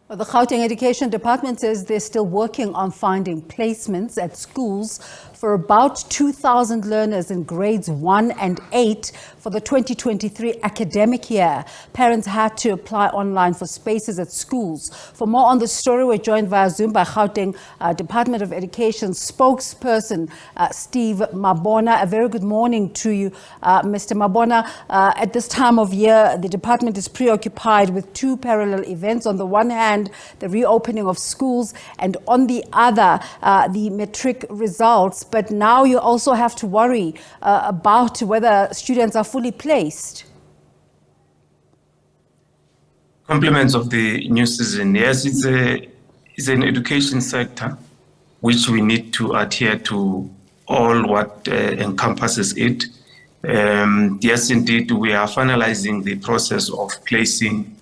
Well, the Gauteng Education Department says they're still working on finding placements at schools for about 2,000 learners in grades 1 and 8 for the 2023 academic year. Parents had to apply online for spaces at schools. For more on the story, we're joined via Zoom by Gauteng Department of Education spokesperson Steve Mabona. A very good morning to you, Mr. Mabona. At this time of year, the department is preoccupied with two parallel events. On the one hand, the reopening of schools, and on the other, the Matric results. But now you also have to worry about whether students are fully placed. Compliments of the new season. Yes, it's an education sector which we need to adhere to all what encompasses it. Yes, indeed, we are finalizing the process of placing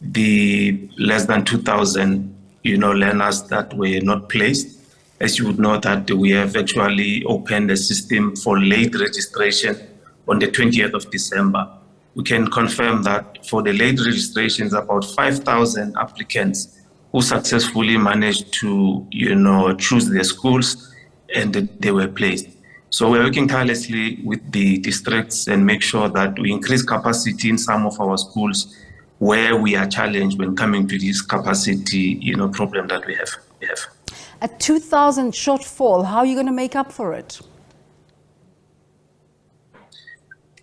the less than 2,000, learners that were not placed. As you would know that we have actually opened a system for late registration on the 20th of December. We can confirm that for the late registrations, about 5,000 applicants who successfully managed to, choose their schools, and they were placed. So we're working tirelessly with the districts and make sure that we increase capacity in some of our schools where we are challenged when coming to this capacity, problem that we have. A 2,000 shortfall, how are you going to make up for it?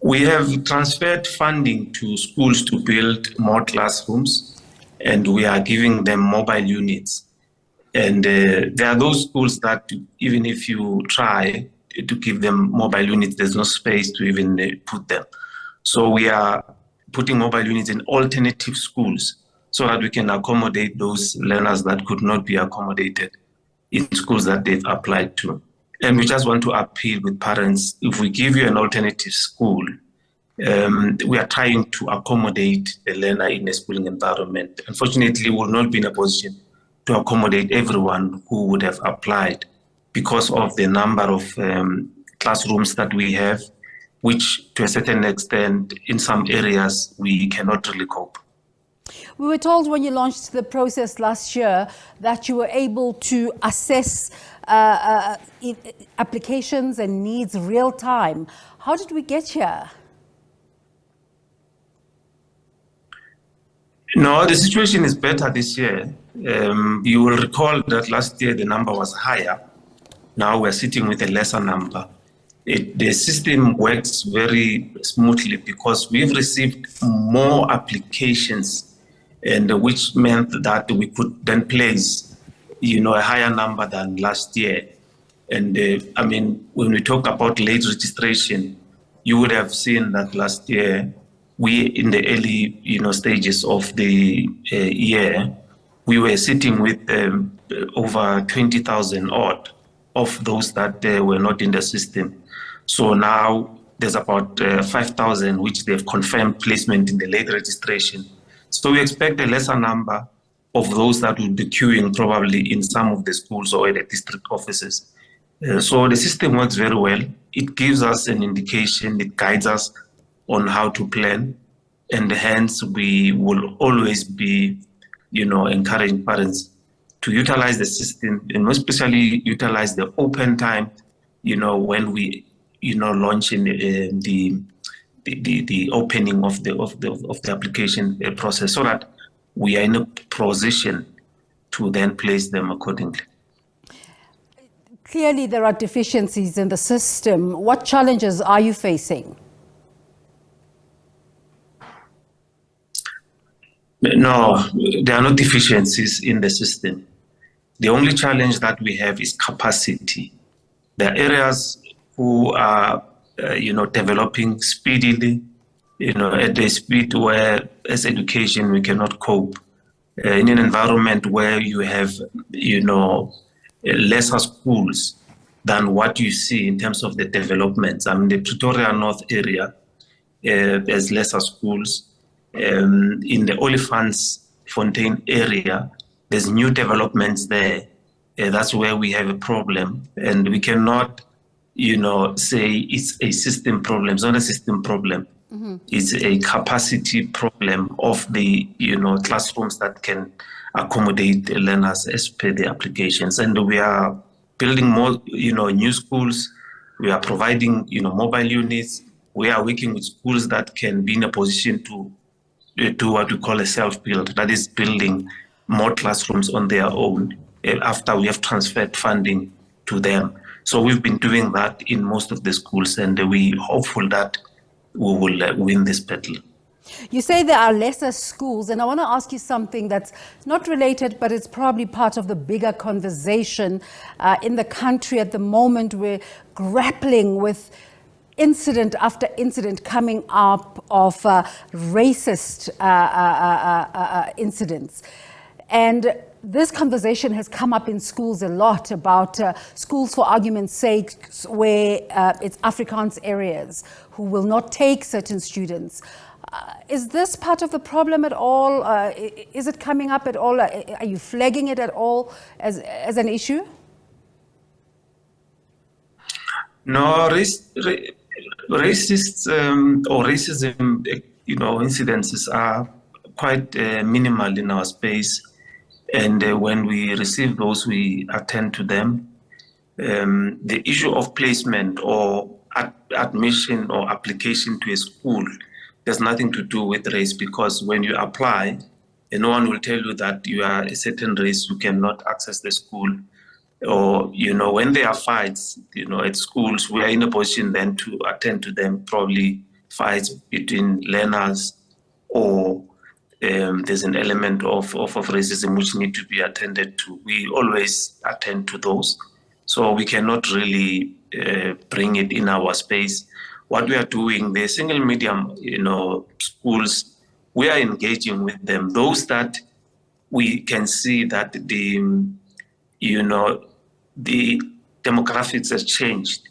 We have transferred funding to schools to build more classrooms, and we are giving them mobile units. And there are those schools that even if you try to give them mobile units, there's no space to even put them. So we are putting mobile units in alternative schools so that we can accommodate those learners that could not be accommodated in schools that they've applied to. And we just want to appeal with parents, if we give you an alternative school, we are trying to accommodate the learner in a schooling environment. Unfortunately, we will not be in a position to accommodate everyone who would have applied because of the number of classrooms that we have, which to a certain extent, in some areas, we cannot really cope. We were told when you launched the process last year that you were able to assess applications and needs real time. How did we get here? No, the situation is better this year. You will recall that last year the number was higher. Now we're sitting with a lesser number. The system works very smoothly because we've received more applications, and which meant that we could then place, a higher number than last year. And when we talk about late registration, you would have seen that last year, we in the early, stages of the year, we were sitting with over 20,000 odd of those that were not in the system. So now there's about 5,000 which they've confirmed placement in the late registration. So we expect a lesser number of those that will be queuing probably in some of the schools or at the district offices. So the system works very well. It gives us an indication, it guides us on how to plan, and hence we will always be, encouraging parents to utilize the system, and especially utilize the open time, when we, launch in the opening of the application process, so that we are in a position to then place them accordingly. Clearly, there are deficiencies in the system. What challenges are you facing? No, there are no deficiencies in the system. The only challenge that we have is capacity. There are areas who are, developing speedily, at the speed where, as education, we cannot cope. In an environment where you have, lesser schools than what you see in terms of the developments. The Pretoria North area, there's lesser schools. In the Olifants Fontaine area, there's new developments there. That's where we have a problem, and we cannot, say it's a system problem. It's not a system problem. Mm-hmm. It's a capacity problem of the, classrooms that can accommodate learners as per the applications. And we are building more, new schools. We are providing, mobile units. We are working with schools that can be in a position to do what we call a self-build, that is building more classrooms on their own after we have transferred funding to them. So we've been doing that in most of the schools, and we're hopeful that we will win this battle. You say there are lesser schools, and I want to ask you something that's not related, but it's probably part of the bigger conversation in the country at the moment. We're grappling with incident after incident coming up of racist incidents. And this conversation has come up in schools a lot about schools, for argument's sake, where it's Afrikaans areas who will not take certain students. Is this part of the problem at all? Is it coming up at all? Are you flagging it at all as an issue? No, racists or racism, incidences are quite minimal in our space. And when we receive those, we attend to them. The issue of placement or admission or application to a school has nothing to do with race, because when you apply, no one will tell you that you are a certain race, you cannot access the school. Or, when there are fights, at schools, we are in a position then to attend to them, probably fights between learners, or there's an element of racism which need to be attended to. We always attend to those. So we cannot really bring it in our space. What we are doing, the single medium, schools, we are engaging with them. Those that we can see that the demographics has changed,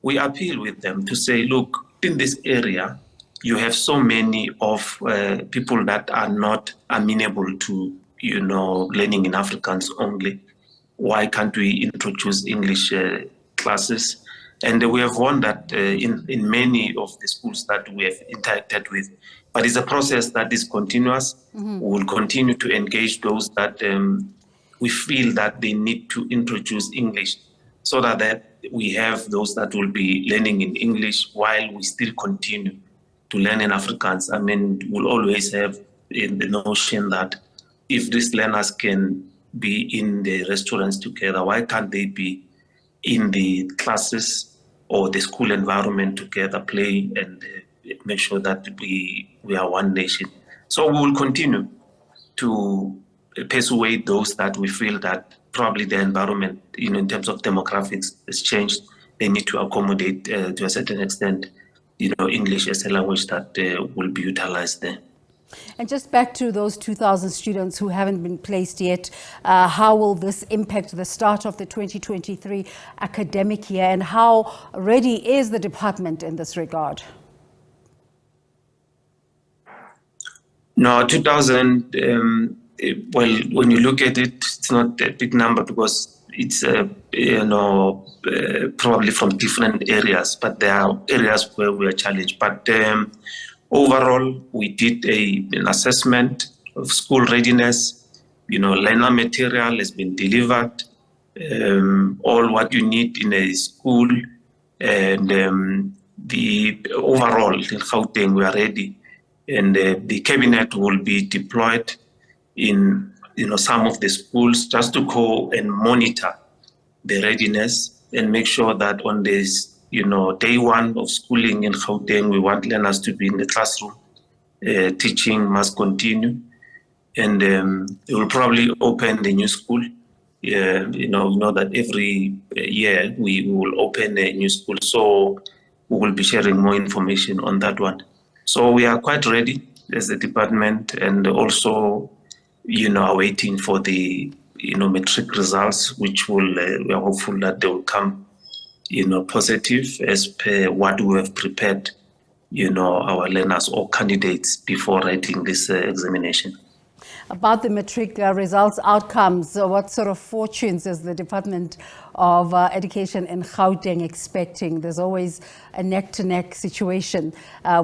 we appeal with them to say, look, in this area, you have so many of people that are not amenable to, learning in Afrikaans only. Why can't we introduce English classes? And we have won that in many of the schools that we have interacted with. But it's a process that is continuous. Mm-hmm. We will continue to engage those that we feel that they need to introduce English, so that we have those that will be learning in English while we still continue to learn in Afrikaans. I mean, we'll always have the notion that if these learners can be in the restaurants together, why can't they be in the classes or the school environment together, play and make sure that we are one nation? So we will continue to persuade those that we feel that probably the environment, in terms of demographics, has changed. They need to accommodate to a certain extent, English as a language that will be utilized there. And just back to those 2,000 students who haven't been placed yet, how will this impact the start of the 2023 academic year, and how ready is the department in this regard? No, 2,000, well, when you look at it, it's not a big number because it's, probably from different areas, but there are areas where we are challenged. But overall, we did an assessment of school readiness. Learner material has been delivered, all what you need in a school, and the overall in Gauteng, we are ready. And the cabinet will be deployed in some of the schools just to go and monitor the readiness and make sure that on this day one of schooling in Gauteng, we want learners to be in the classroom. Teaching must continue, and it will probably open the new school. We know that every year we will open a new school, so we will be sharing more information on that one. So we are quite ready as a department, and also, are waiting for the, Matric results, which will, we are hopeful that they will come, positive as per what we have prepared, our learners or candidates before writing this examination. about the Matric results outcomes. What sort of fortunes is the Department of Education in Gauteng expecting? There's always a neck-to-neck situation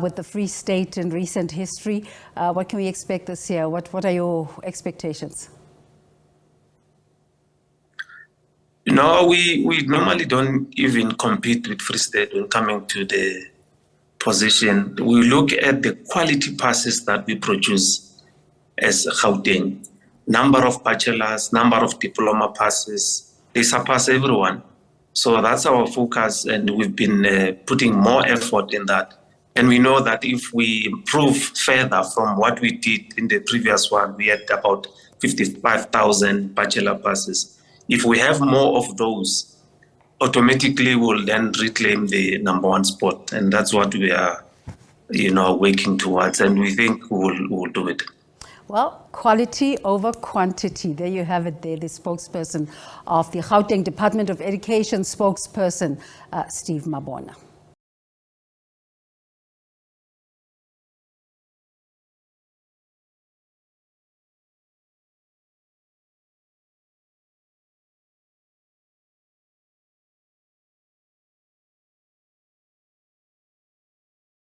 with the Free State in recent history. What can we expect this year? What are your expectations? No, we normally don't even compete with Free State when coming to the position. We look at the quality passes that we produce as Gauteng. Number of bachelors, number of diploma passes, they surpass everyone. So that's our focus, and we've been putting more effort in that. And we know that if we improve further from what we did in the previous one, we had about 55,000 bachelor passes. If we have more of those, automatically we'll then reclaim the #1 spot. And that's what we are, working towards. And we think we'll do it. Well, quality over quantity. There you have it there, the spokesperson of the Gauteng Department of Education, spokesperson Steve Mabona.